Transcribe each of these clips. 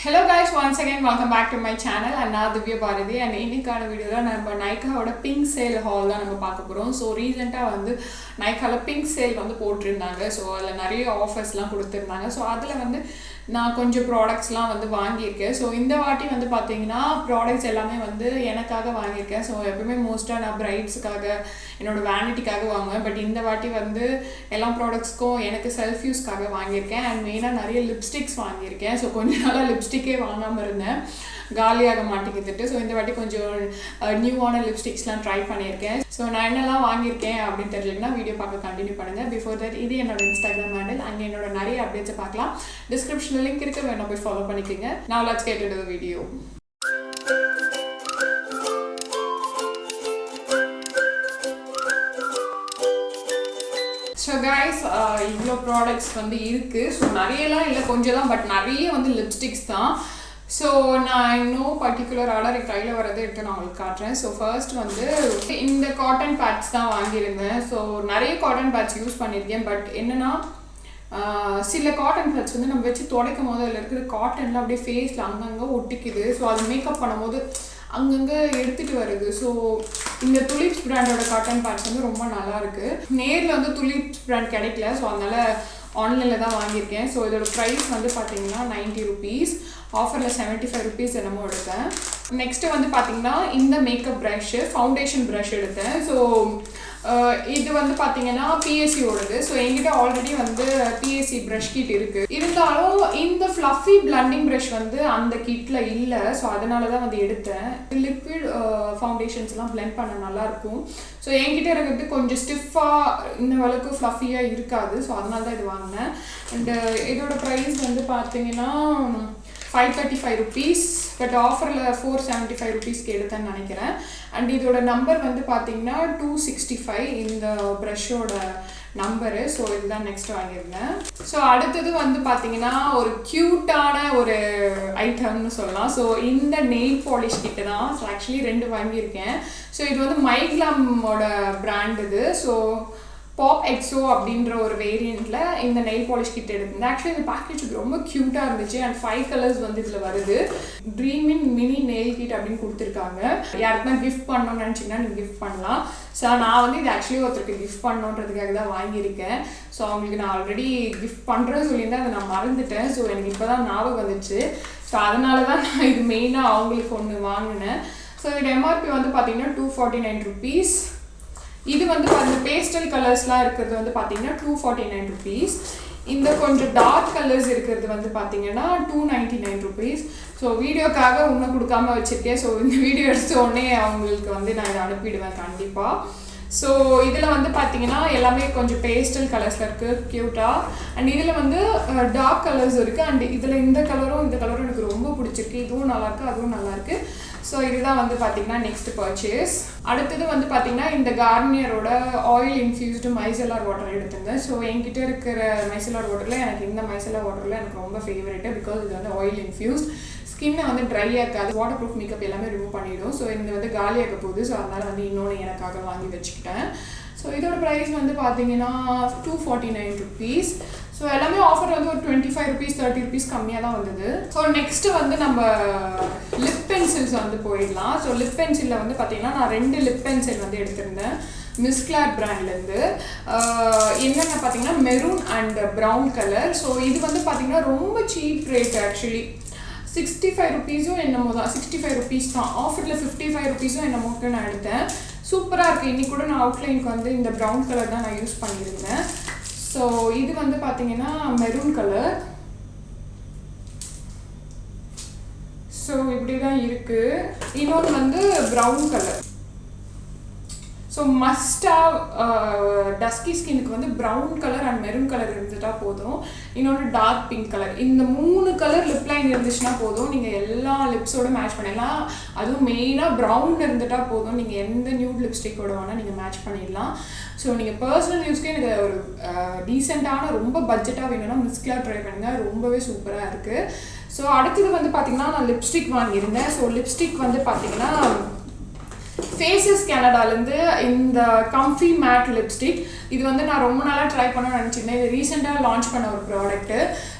Hello guys, once again welcome back to my channel and நான் Divya Bharathi and இன்னைக்கான வீடியோல நம்ம நைக்காவோட பிங்க் சேல் ஹால் தான் நம்ம பார்க்க போறோம். ஸோ ரீசெண்டாக வந்து நைக்கால பிங்க் சேல் வந்து போட்டிருந்தாங்க. ஸோ அதில் நிறைய ஆஃபர்ஸ்லாம் கொடுத்துருந்தாங்க. ஸோ அதில் வந்து நான் கொஞ்சம் ப்ராடக்ட்ஸ்லாம் வந்து வாங்கியிருக்கேன். ஸோ இந்த வாட்டி வந்து பார்த்தீங்கன்னா ப்ராடக்ட்ஸ் எல்லாமே வந்து எனக்காக வாங்கியிருக்கேன். ஸோ எப்பவுமே மோஸ்ட்டாக நான் பிரைட்ஸுக்காக என்னோடய வேனிட்டிக்காக வாங்குவேன். பட் இந்த வாட்டி வந்து எல்லா ப்ராடக்ட்ஸ்க்கும் எனக்கு செல்ஃப் யூஸ்க்காக வாங்கியிருக்கேன். அண்ட் மெயினாக நிறைய லிப்ஸ்டிக்ஸ் வாங்கியிருக்கேன். ஸோ கொஞ்சம் நாளாக லிப்ஸ்டிக்கே வாங்காமல் இருந்தேன், காலியாக மாட்டேங்குதுட்டு. ஸோ இந்த வாட்டி கொஞ்சம் நியூவான லிப்ஸ்டிக்ஸ்லாம் ட்ரை பண்ணியிருக்கேன். ஸோ நான் என்னெல்லாம் வாங்கியிருக்கேன் அப்படின்னு தெரிஞ்சுக்கினா வீடியோ பார்க்க கண்டினியூ பண்ணுங்கள். பிஃபோர் தட் இது என்னோட இன்ஸ்டாகிராம் ஹேண்டில், அங்கே என்னோட நிறைய அப்டேட்ஸை பார்க்கலாம். டிஸ்கிரிப்ஷனில் லிங்க் இருக்க, வேணும் போய் ஃபாலோ பண்ணிக்கோங்க. Now let's get into the video. So guys, இவ்வளோ ப்ராடக்ட்ஸ் வந்து இருக்குது. ஸோ நிறையலாம் இல்லை, கொஞ்சம் தான், பட் நிறைய வந்து லிப்ஸ்டிக்ஸ் தான். ஸோ நான் இன்னும் பர்டிகுலர் ஆர்டர் எனக்கு கையில் வரதை எடுத்து நான் உங்களுக்கு காட்டுறேன். ஸோ ஃபர்ஸ்ட் வந்து இந்த காட்டன் பேட்ஸ் தான் வாங்கியிருந்தேன். ஸோ நிறைய காட்டன் பேட்ஸ் யூஸ் பண்ணியிருக்கேன். பட் என்னென்னா சில காட்டன் பேட்ஸ் வந்து நம்ம வச்சு துடைக்கும் போது அதில் இருக்கிற காட்டன்லாம் அப்படியே ஃபேஸில் அங்கங்கே ஒட்டிக்குது. ஸோ அது மேக்கப் பண்ணும்போது அங்கங்கே எடுத்துகிட்டு வருது. ஸோ இந்த துலிப்ஸ் பிராண்டோட காட்டன் பேட்ஸ் வந்து ரொம்ப நல்லாயிருக்கு. நேரில் வந்து துலிப்ஸ் பிராண்ட் கிடைக்கல. ஸோ அதனால் ஆன்லைனில் தான் வாங்கியிருக்கேன். ஸோ இதோட ப்ரைஸ் வந்து பார்த்தீங்கன்னா 90 rupees, ஆஃபரில் 75 rupees என்னமோ எடுத்தேன். நெக்ஸ்ட்டு வந்து பார்த்தீங்கன்னா இந்த மேக்கப் ப்ரஷ்ஷு, ஃபவுண்டேஷன் ப்ரஷ் எடுத்தேன். ஸோ இது வந்து பார்த்தீங்கன்னா பிஎஸ்சியோடது. ஸோ என்கிட்ட ஆல்ரெடி வந்து பிஎஸ்சி ப்ரஷ் கிட் இருக்குது. இருந்தாலும் இந்த ஃப்ளஃபி பிளண்டிங் ப்ரஷ் வந்து அந்த கிட்டில் இல்லை. ஸோ அதனால தான் வந்து எடுத்தேன். லிக்விட் ஃபவுண்டேஷன்ஸ்லாம் பிளெண்ட் பண்ண நல்லாயிருக்கும். ஸோ என்கிட்ட இருக்கிறது கொஞ்சம் ஸ்டிஃபாக இந்த அளவுக்கு ஃப்ளஃபியாக இருக்காது. ஸோ அதனால தான் இது வாங்கினேன். அண்டு இதோட ப்ரைஸ் வந்து பார்த்தீங்கன்னா 535 rupees, பட் ஆஃபரில் 475 rupeesக்கு எடுத்தேன்னு நினைக்கிறேன். அண்ட் இதோட நம்பர் வந்து பார்த்தீங்கன்னா 265 இந்த ப்ரஷ்ஷோட நம்பரு. ஸோ இதுதான் நெக்ஸ்ட் வாங்கியிருந்தேன். ஸோ அடுத்தது வந்து பார்த்தீங்கன்னா ஒரு க்யூட்டான ஒரு ஐட்டம்னு சொல்லலாம். ஸோ இந்த நெயில் பாலிஷ் கிட்ட தான். ஸோ ஆக்சுவலி 2 வாங்கியிருக்கேன். ஸோ இது வந்து மைக்ளாமோட பிராண்ட் இது. ஸோ பாப் எக்ஸோ அப்படின்ற ஒரு வேரியண்ட்டில் இந்த நெயில் பாலிஷ் கிட் எடுத்திருந்தேன். ஆக்சுவலி இந்த பேக்கேஜ் ரொம்ப க்யூட்டாக இருந்துச்சு. அண்ட் 5 colors வந்து இதில் வருது. ட்ரீமின் மினி நெயில் கிட் அப்படின்னு கொடுத்துருக்காங்க. யாருக்குன்னா கிஃப்ட் பண்ணணும்னு நினச்சிங்கன்னா நீங்கள் கிஃப்ட் பண்ணலாம். ஸோ நான் வந்து இது ஆக்சுவலி ஒருத்தருக்கு கிஃப்ட் பண்ணணுன்றதுக்காக தான் வாங்கியிருக்கேன். ஸோ அவங்களுக்கு நான் ஆல்ரெடி கிஃப்ட் பண்ணுறேன்னு சொல்லியிருந்தேன், அதை நான் மறந்துட்டேன். ஸோ எனக்கு இப்போ தான் ஞாபகம் வந்துச்சு. ஸோ அதனால தான் நான் இது மெயினாக அவங்களுக்கு ஒன்று வாங்கினேன். ஸோ இதோட எம்ஆர்பி வந்து பார்த்தீங்கன்னா 249 rupees. இது வந்து அந்த பேஸ்டல் கலர்ஸ்லாம் இருக்கிறது வந்து பார்த்தீங்கன்னா 249 rupees. இந்த கொஞ்சம் டார்க் கலர்ஸ் இருக்கிறது வந்து பார்த்தீங்கன்னா 299 rupees. ஸோ வீடியோக்காக இன்னும் கொடுக்காம வச்சுருக்கேன். ஸோ இந்த வீடியோ எடுத்த உடனே அவங்களுக்கு வந்து நான் இதை அனுப்பிடுவேன் கண்டிப்பாக. ஸோ இதில் வந்து பார்த்தீங்கன்னா எல்லாமே கொஞ்சம் பேஸ்டல் கலர்ஸில் இருக்குது, க்யூட்டாக. அண்ட் இதில் வந்து டார்க் கலர்ஸ் இருக்குது. அண்ட் இதில் இந்த கலரும் எனக்கு ரொம்ப பிடிச்சிருக்கு. இதுவும் நல்லாயிருக்கு, அதுவும் நல்லாயிருக்கு. ஸோ இதுதான் வந்து பார்த்தீங்கன்னா நெக்ஸ்ட் பர்ச்சேஸ். அடுத்தது வந்து பார்த்தீங்கன்னா இந்த கார்னியரோட ஆயில் இன்ஃப்யூஸ்டு மைசெல்லார் வாட்டர் எடுத்துருந்தேன். ஸோ என்கிட்ட இருக்கிற மைசெல்லார் வாட்டரில் எனக்கு இந்த மைசெல்லார் வாட்டரில் எனக்கு ரொம்ப ஃபேவரெட்டு. பிகாஸ் இது வந்து ஆயில் இன்ஃப்யூஸ்ட், ஸ்கின்னை வந்து ட்ரை ஆக்காது, வாட்டர் ப்ரூஃப் மேக்கப் எல்லாமே ரிமூவ் பண்ணிவிடும். ஸோ இந்த வந்து காலியாக போகுது. ஸோ அதனால் வந்து இன்னொன்று எனக்காக வாங்கி வச்சுக்கிட்டேன். ஸோ இதோட ப்ரைஸ் வந்து பார்த்தீங்கன்னா 249 rupees. ஸோ எல்லாமே ஆஃபர் வந்து ஒரு 25 rupees 30 rupees கம்மியாக தான் வந்தது. ஸோ நெக்ஸ்ட்டு வந்து நம்ம லிப் பென்சில்ஸ் வந்து போயிடலாம். ஸோ லிப் பென்சிலில் வந்து பார்த்தீங்கன்னா நான் 2 லிப் பென்சில் வந்து எடுத்திருந்தேன் மிஸ்கிளார் பிராண்ட்லேருந்து. என்னென்ன பார்த்தீங்கன்னா maroon and brown colour. So இது வந்து பார்த்தீங்கன்னா ரொம்ப சீப் ரேட். ஆக்சுவலி 65 rupees என்னமோ தான், 65 rupees தான். ஆஃபரில் 55 rupees என்னமோக்கு நான் எடுத்தேன். சூப்பராக இருக்குது. இன்றைக்கி கூட நான் அவுட்லைனுக்கு வந்து இந்த ப்ரௌன் கலர் தான் நான் யூஸ் பண்ணியிருந்தேன். ஸோ இது வந்து பார்த்தீங்கன்னா மெரூன் கலர். ஸோ இப்படி தான் இருக்குது. இன்னொன்று வந்து ப்ரௌன் கலர். ஸோ மஸ்டாக டஸ்கி ஸ்கின்னுக்கு வந்து brown colour and maroon colour இருந்துட்டால் போதும். இன்னொன்று டார்க் பிங்க் கலர். இந்த 3 கலர் லிப் லைன் இருந்துச்சுன்னா போதும், நீங்கள் எல்லா லிப்ஸோட மேட்ச் பண்ணிடலாம். அதுவும் மெயினாக ப்ரௌன் இருந்துட்டால் போதும், நீங்கள் எந்த நியூட் லிப்ஸ்டிக்கோட வேணால் நீங்கள் மேட்ச் பண்ணிடலாம். ஸோ நீங்கள் பர்சனல் யூஸ்க்கே எனக்கு ஒரு டீசெண்டான ரொம்ப பட்ஜெட்டாக வேணும்னா மிஸ்கிளார் ட்ரை பண்ணுங்கள், ரொம்பவே சூப்பராக இருக்குது. ஸோ அடுத்தது வந்து பார்த்திங்கன்னா நான் லிப்ஸ்டிக் வாங்கியிருந்தேன். ஸோ லிப்ஸ்டிக் வந்து பார்த்திங்கன்னா ஃபேஸஸ் கனடாலேருந்து இந்த கம்ஃபி மேட் லிப்ஸ்டிக். இது வந்து நான் ரொம்ப நாளாக ட்ரை பண்ண நினச்சிருந்தேன். இது ரீசெண்டாக லான்ச் பண்ண ஒரு ப்ராடக்ட்டு.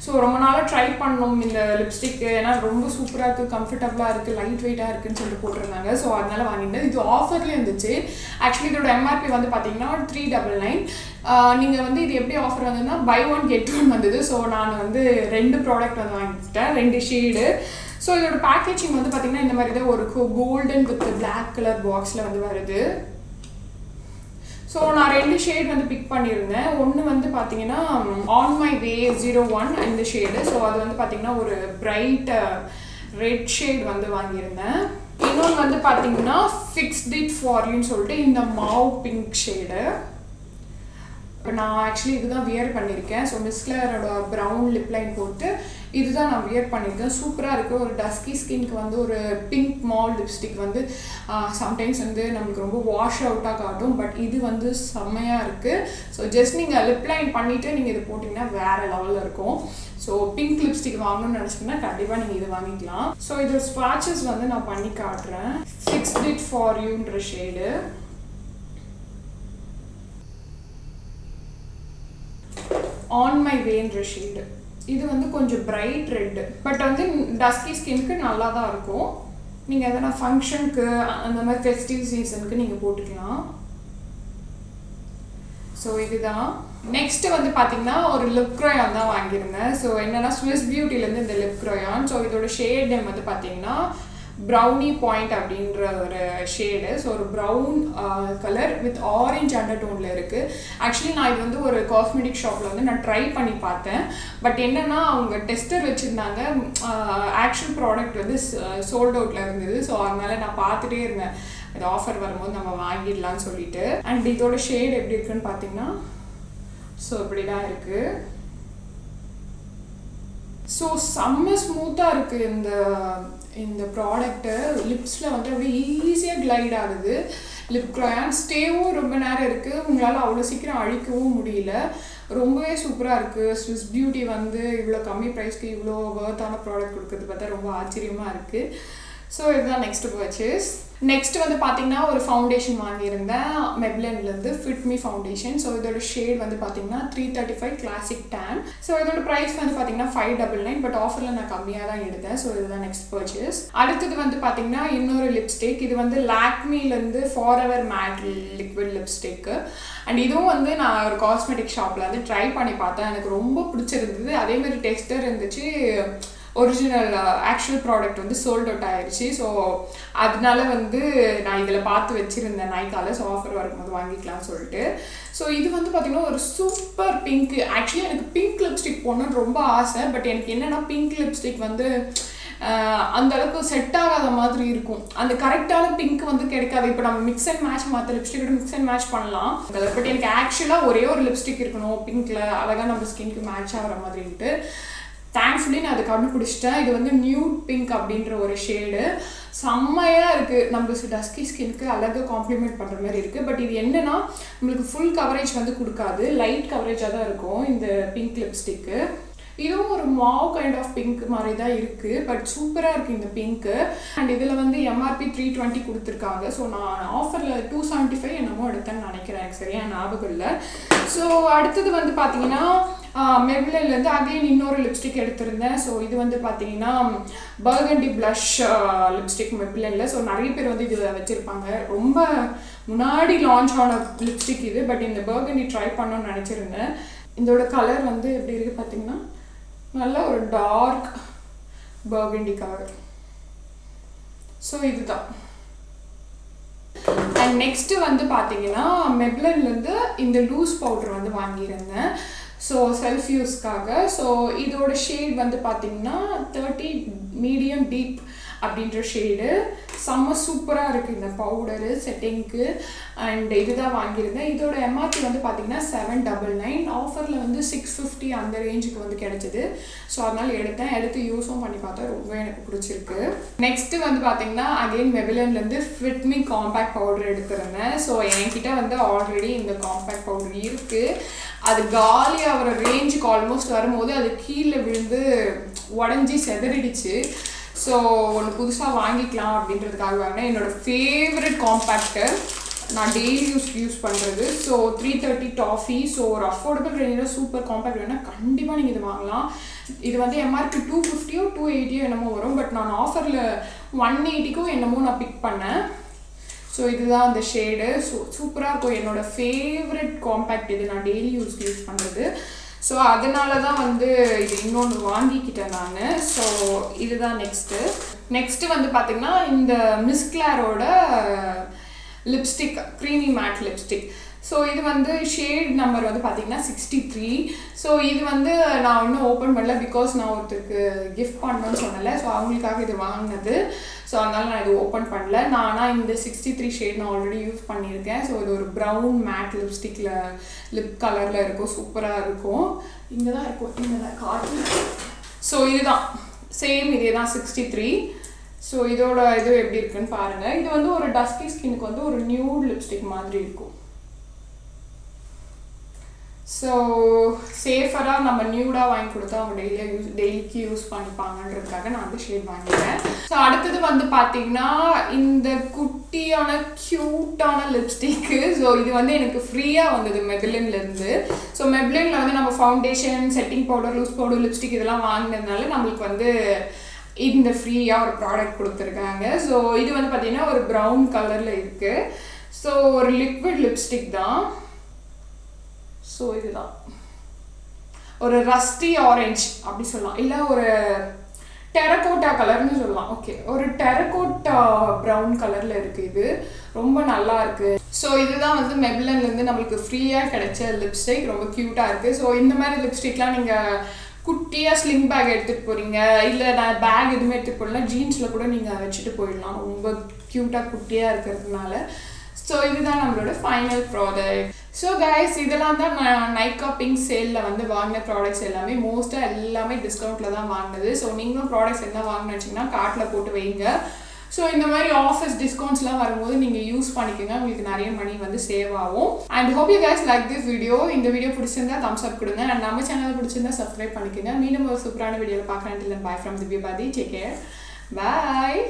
ஸோ ரொம்ப நாளாக ட்ரை பண்ணோம் இந்த லிப்ஸ்டிக், ஏன்னா ரொம்ப சூப்பராக இருக்குது, கம்ஃபர்டபுளாக இருக்குது, லைட் வெயிட்டாக இருக்குன்னு சொல்லிட்டு போட்டிருந்தாங்க. ஸோ அதனால் வாங்கிட்டேன். இது ஆஃபர்லேயே இருந்துச்சு. ஆக்சுவலி இதோட எம்ஆர்பி வந்து பார்த்தீங்கன்னா 399. நீங்கள் வந்து இது எப்படி ஆஃபர் வந்ததுன்னா பை 1 get 1 வந்தது. ஸோ நான் வந்து 2 ப்ராடக்ட் வந்து வாங்கிட்டேன், 2 ஷேடு. ஸோ இதோட பேக்கேஜிங் வந்து பார்த்தீங்கன்னா இந்த மாதிரி தான் ஒரு கோல்டன் வித் பிளாக் கலர் பாக்ஸில் வந்து வருது. ஸோ நான் 2 ஷேட் வந்து பிக் பண்ணியிருந்தேன். ஒன்று வந்து பார்த்தீங்கன்னா ஆன் மை வே 01 இந்த ஷேடு. ஸோ அது வந்து பார்த்தீங்கன்னா ஒரு பிரைட் ரெட் ஷேட் வந்து வாங்கியிருந்தேன். இன்னொன்று வந்து பார்த்தீங்கன்னா ஃபிக்ஸ்ட் இட் ஃபார் யூன்னு சொல்லிட்டு இந்த மாவ் பிங்க் ஷேடு. இப்போ நான் ஆக்சுவலி இதுதான் வியர் பண்ணியிருக்கேன். ஸோ மிஸ் கிளரோட ப்ரௌன் லிப்லைன் போட்டு இதுதான் நான் வியர் பண்ணியிருக்கேன். சூப்பராக இருக்குது. ஒரு டஸ்கி ஸ்கின்க்கு வந்து ஒரு பிங்க் மால் லிப்ஸ்டிக் வந்து சம்டைம்ஸ் வந்து நம்மளுக்கு ரொம்ப வாஷ் அவுட்டாக காட்டும், பட் இது வந்து செம்மையாக இருக்குது. ஸோ ஜஸ்ட் நீங்கள் லிப்லைன் பண்ணிவிட்டு நீங்கள் இது போட்டிங்கன்னா வேறு லெவலில் இருக்கும். ஸோ பிங்க் லிப்ஸ்டிக் வாங்கணும்னு நினச்சிங்கன்னா கண்டிப்பாக நீங்கள் இது வாங்கிக்கலாம். ஸோ இதோட ஸ்வாட்சஸ் வந்து நான் பண்ணி காட்டுறேன். ஃபிக்ஸ்ட் இட் ஃபார் யூன்ற ஷேடு, ஆன் மை வேன்ற ஷேடு. இது வந்து கொஞ்சம் பிரைட் ரெட், பட் வந்து டஸ்கி ஸ்கின்க்கு நல்லா தான் இருக்கும். நீங்கள் எதனா ஃபங்க்ஷனுக்கு அந்த மாதிரி ஃபெஸ்டிவ் சீசனுக்கு நீங்கள் போட்டுக்கலாம். ஸோ இதுதான். நெக்ஸ்ட் வந்து பார்த்தீங்கன்னா ஒரு லிப் க்ரையான் தான் வாங்கியிருந்தேன். ஸோ என்னென்னா ஸ்விஸ் பியூட்டிலேருந்து இந்த லிப் க்ரையான். ஸோ இதோட ஷேட் நேம் வந்து பார்த்தீங்கன்னா ப்ரௌனி பாயிண்ட் அப்படின்ற ஒரு ஷேடு. ஸோ ஒரு brown colour with orange under டோனில் இருக்குது. ஆக்சுவலி நான் இது வந்து ஒரு காஸ்மெட்டிக் ஷாப்பில் வந்து நான் ட்ரை பண்ணி பார்த்தேன். பட் என்னென்னா அவங்க டெஸ்டர் வச்சுருந்தாங்க, ஆக்சுவல் ப்ராடக்ட் வந்து சோல்ட் அவுட்டில் இருந்தது. ஸோ அதனால் நான் பார்த்துட்டே இருந்தேன், இது ஆஃபர் வரும்போது நம்ம வாங்கிடலான்னு சொல்லிட்டு. அண்ட் இதோட ஷேட் எப்படி இருக்குன்னு பார்த்தீங்கன்னா ஸோ இப்படி தான் இருக்குது. ஸோ செம்ம ஸ்மூத்தாக இருக்குது இந்த ப்ராடக்ட்டு. லிப்ஸில் வந்து அப்படியே ஈஸியாக கிளைட் ஆகுது. லிப் க்ரையான் ஸ்டேவும் ரொம்ப நேரம் இருக்குது, உங்களால் அவ்வளோ சீக்கிரம் அழிக்கவும் முடியல. ரொம்பவே சூப்பராக இருக்குது. ஸ்விஸ் பியூட்டி வந்து இவ்வளோ கம்மி ப்ரைஸ்க்கு இவ்வளோ வர்த்தான ப்ராடக்ட் கொடுக்குறது பார்த்தா ரொம்ப ஆச்சரியமாக இருக்குது. ஸோ இதுதான் நெக்ஸ்ட் பர்ச்சேஸ். நெக்ஸ்ட் வந்து பார்த்தீங்கன்னா ஒரு ஃபவுண்டேஷன் வாங்கியிருந்தேன் மெப்லின்லேருந்து, ஃபிட் மீ ஃபவுண்டேஷன். ஸோ இதோட ஷேட் வந்து பார்த்தீங்கன்னா 335 கிளாசிக் டேன். ஸோ இதோட ப்ரைஸ் வந்து பார்த்தீங்கன்னா 599, பட் ஆஃபரில் நான் கம்மியாக தான் எடுத்தேன். ஸோ இதுதான் நெக்ஸ்ட் பர்ச்சேஸ். அடுத்தது வந்து பார்த்தீங்கன்னா இன்னொரு லிப்ஸ்டிக். இது வந்து லாக்மிலேருந்து forever matte liquid lipstick. And இதுவும் வந்து நான் ஒரு காஸ்மெட்டிக் ஷாப்பில் வந்து ட்ரை பண்ணி பார்த்தேன், எனக்கு ரொம்ப பிடிச்சிருந்தது. அதேமாதிரி டெஸ்டர் இருந்துச்சு. ஒரிஜினல் ஆக்சுவல் ப்ராடக்ட் வந்து சோல்ட் அவுட் ஆயிடுச்சு. ஸோ அதனால வந்து நான் இதில் பார்த்து வச்சுருந்தேன் நைக்காவில். ஸோ ஆஃபர் வரும்போது வாங்கிக்கலாம்னு சொல்லிட்டு. ஸோ இது வந்து பார்த்திங்கன்னா ஒரு சூப்பர் பிங்க். ஆக்சுவலி எனக்கு பிங்க் லிப்ஸ்டிக் போடணுன்னு ரொம்ப ஆசை, பட் எனக்கு என்னென்னா பிங்க் லிப்ஸ்டிக் வந்து அந்த அளவுக்கு செட் ஆகாத மாதிரி இருக்கும். அந்த கரெக்டான பிங்க் வந்து கிடைக்காது. இப்போ நம்ம மிக்ஸ் அண்ட் மேட்ச் மற்ற லிப்ஸ்டிக்கோட மிக்ஸ் அண்ட் மேட்ச் பண்ணலாம், பட் எனக்கு ஆக்சுவலாக ஒரே ஒரு லிப்ஸ்டிக் இருக்கணும் பிங்க்கில், அழகாக நம்ம ஸ்கின்க்கு மேட்ச் ஆகிற மாதிரின்ட்டு. தேங்க்ஃபுல்லி நான் அதை கண்டுபிடிச்சிட்டேன். இது வந்து நியூட் பிங்க் அப்படின்ற ஒரு ஷேடு. செம்மையாக இருக்குது. நம்ம டஸ்கி ஸ்கின்க்கு அழகாக காம்ப்ளிமெண்ட் பண்ணுற மாதிரி இருக்குது. பட் இது என்னென்னா நம்மளுக்கு ஃபுல் கவரேஜ் வந்து கொடுக்காது, லைட் கவரேஜாக தான் இருக்கும் இந்த பிங்க் லிப்ஸ்டிக்கு. இதுவும் ஒரு மாவ் கைண்ட் ஆஃப் பிங்க் மாதிரி தான் இருக்குது, பட் சூப்பராக இருக்குது இந்த பிங்க்கு. அண்ட் இதில் வந்து எம்ஆர்பி 320 கொடுத்துருக்காங்க. ஸோ நான் ஆஃபரில் 275 என்னமோ எடுத்தேன்னு நினைக்கிறேன், எனக்கு சரியாக ஞாபகம் இல்லை. ஸோ அடுத்தது வந்து பார்த்தீங்கன்னா மெப்லின்லேருந்து அகைன் இன்னொரு லிப்ஸ்டிக் எடுத்திருந்தேன். ஸோ இது வந்து பார்த்தீங்கன்னா பர்கண்டி ப்ளஷ் லிப்ஸ்டிக் மெப்லினில். ஸோ நிறைய பேர் வந்து இது வச்சுருப்பாங்க, ரொம்ப முன்னாடி லான்ச் ஆன லிப்ஸ்டிக் இது. பட் இந்த பர்கண்டி ட்ரை பண்ணணும்னு நினச்சிருந்தேன். இதோட கலர் வந்து எப்படி இருக்குது பார்த்தீங்கன்னா நல்ல ஒரு டார்க் பர்கண்டி கலர். ஸோ இதுதான். அண்ட் நெக்ஸ்ட்டு வந்து பார்த்தீங்கன்னா மெப்லின்லேருந்து இந்த லூஸ் பவுடர் வந்து வாங்கியிருந்தேன். ஸோ செல்ஃப் யூஸ்க்காக. ஸோ இதோட ஷேட் வந்து பார்த்தீங்கன்னா 30 மீடியம் டீப் அப்படின்ற ஷேடு. செம்ம சூப்பராக இருக்குது இந்த பவுடரு செட்டிங்க்கு. அண்ட் இதுதான் வாங்கியிருந்தேன். இதோட எம்ஆர்பி வந்து பார்த்தீங்கன்னா 799, ஆஃபரில் வந்து 650 அந்த ரேஞ்சுக்கு வந்து கிடைச்சிது. ஸோ அதனால் எடுத்து யூஸும் பண்ணி பார்த்தா ரொம்ப எனக்கு பிடிச்சிருக்கு. நெக்ஸ்ட்டு வந்து பார்த்தீங்கன்னா அகெயின் மெபிலன்லேருந்து ஃபிட் மீ காம்பேக்ட் பவுடர் எடுத்திருந்தேன். ஸோ என்கிட்ட வந்து ஆல்ரெடி இந்த காம்பேக்ட் பவுடர் இருக்குது. அது காலி ஆகிற ரேஞ்சுக்கு ஆல்மோஸ்ட் வரும்போது அது கீழே விழுந்து உடஞ்சி செதறிடுச்சு. ஸோ ஒன்று புதுசாக வாங்கிக்கலாம் அப்படின்றதுக்காக வாங்கினேன். என்னோடய ஃபேவரட் காம்பேக்டர், நான் டெய்லி யூஸ் பண்ணுறது. So 330 toffee. ஸோ ஒரு அஃபோர்டபுள் ரேஞ்சில் சூப்பர் காம்பேக்ட் வேணால் கண்டிப்பாக நீங்கள் இது வாங்கலாம். இது வந்து எம்ஆர்பி 250 280 என்னமோ வரும். பட் நான் ஆஃபரில் 180 என்னமோ நான் பிக் பண்ணேன். ஸோ இதுதான் அந்த ஷேடு. சூப்பராக இருக்கும். என்னோடய ஃபேவரட் காம்பேக்ட் இது. நான் டெய்லி யூஸ் பண்ணுறது. ஸோ அதனால தான் வந்து இது இன்னொன்று வாங்கிக்கிட்டேன் நான். ஸோ இதுதான் நெக்ஸ்ட்டு வந்து பார்த்திங்கன்னா இந்த மிஸ் கிளாரோட lipstick, creamy matte lipstick. So இது வந்து ஷேட் நம்பர் வந்து பார்த்திங்கன்னா 63. ஸோ இது வந்து நான் இன்னும் ஓப்பன் பண்ணல. பிகாஸ் நான் ஒருத்தருக்கு கிஃப்ட் பண்ணணும்னு சொன்னல. ஸோ அவங்களுக்காக இது வாங்கினது. ஸோ அதனால் நான் இது ஓப்பன் பண்ணல. நான் ஆனால் இந்த 63 ஷேட் நான் ஆல்ரெடி யூஸ் பண்ணியிருக்கேன். ஸோ இது ஒரு ப்ரௌன் மேட் லிப்ஸ்டிக்கில் லிப் கலரில் இருக்கும். சூப்பராக இருக்கும். இங்கே தான் இருக்கும். இங்கே தான் காட்டு. ஸோ இதுதான் சேம், இதே தான் 63. ஸோ இதோட இது எப்படி இருக்குன்னு பாருங்கள். இது வந்து ஒரு டஸ்கி ஸ்கின்னுக்கு வந்து ஒரு நியூட் லிப்ஸ்டிக் மாதிரி இருக்கும். ஸோ சேஃபராக நம்ம நியூடாக வாங்கி கொடுத்தா அவங்க டெய்லிக்கு யூஸ் பண்ணிப்பாங்கன்றதுக்காக நான் வந்து ஷேட் வாங்கிட்டேன். ஸோ அடுத்தது வந்து பார்த்தீங்கன்னா இந்த குட்டியான க்யூட்டான லிப்ஸ்டிக்கு. ஸோ இது வந்து எனக்கு ஃப்ரீயாக வந்தது மெப்ளின்லேருந்து. ஸோ மெப்ளினில் வந்து நம்ம foundation, setting powder, loose powder, lipstick இதெல்லாம் வாங்கினதுனால நம்மளுக்கு வந்து இந்த ஃப்ரீயாக ஒரு ப்ராடக்ட் கொடுத்துருக்காங்க. ஸோ இது வந்து பார்த்தீங்கன்னா ஒரு ப்ரௌன் கலரில் இருக்குது. ஸோ ஒரு லிக்விட் லிப்ஸ்டிக் தான். ஸோ இதுதான் ஒரு ரஸ்டி ஆரஞ்ச் அப்படி சொல்லலாம், இல்லை ஒரு டெரகோட்டா கலர்னு சொல்லலாம். ஓகே, ஒரு டெரகோட்டா ப்ரௌன் கலரில் இருக்குது. இது ரொம்ப நல்லா இருக்குது. ஸோ இதுதான் வந்து மெப்ளின்லேருந்து நம்மளுக்கு ஃப்ரீயாக கிடைச்ச லிப்ஸ்டிக். ரொம்ப க்யூட்டாக இருக்குது. ஸோ இந்த மாதிரி லிப்ஸ்டிக்லாம் நீங்கள் குட்டியாக ஸ்லிங் பேக் எடுத்துகிட்டு போகிறீங்க, இல்லை நான் பேக் எதுவுமே எடுத்துகிட்டு போடலாம், ஜீன்ஸில் கூட நீங்கள் வச்சுட்டு போயிடலாம். ரொம்ப க்யூட்டாக குட்டியாக இருக்கிறதுனால. ஸோ இதுதான் நம்மளோட ஃபைனல் ப்ராடக்ட். ஸோ கைஸ், இதெல்லாம் தான் நான் நைக்கா பிங்க் சேலில் வந்து வாங்கின ப்ராடக்ட்ஸ் எல்லாமே. மோஸ்ட்டாக எல்லாமே டிஸ்கவுண்ட்டில் தான் வாங்கினது. ஸோ நீங்களும் ப்ராடக்ட்ஸ் என்ன வாங்கினு வச்சிங்கன்னா கார்ட்டில் போட்டு வைங்க. ஸோ இந்த மாதிரி ஆஃபர்ஸ் டிஸ்கவுண்ட்ஸ்லாம் வரும்போது நீங்கள் யூஸ் பண்ணிக்கோங்க. உங்களுக்கு நிறைய மணி வந்து சேவ் ஆகும். And hope you guys like this video. இந்த வீடியோ பிடிச்சிருந்தா தம்ஸ் அப் கொடுங்க. அண்ட் நம்ம சேனல் பிடிச்சிருந்தா சப்ஸ்கிரைப் பண்ணிக்கோங்க. மீண்டும் ஒரு சூப்பரான வீடியோவில் பார்க்குறேன். பை ஃப்ரம் திவ்யா பாதி. Take care. பாய்.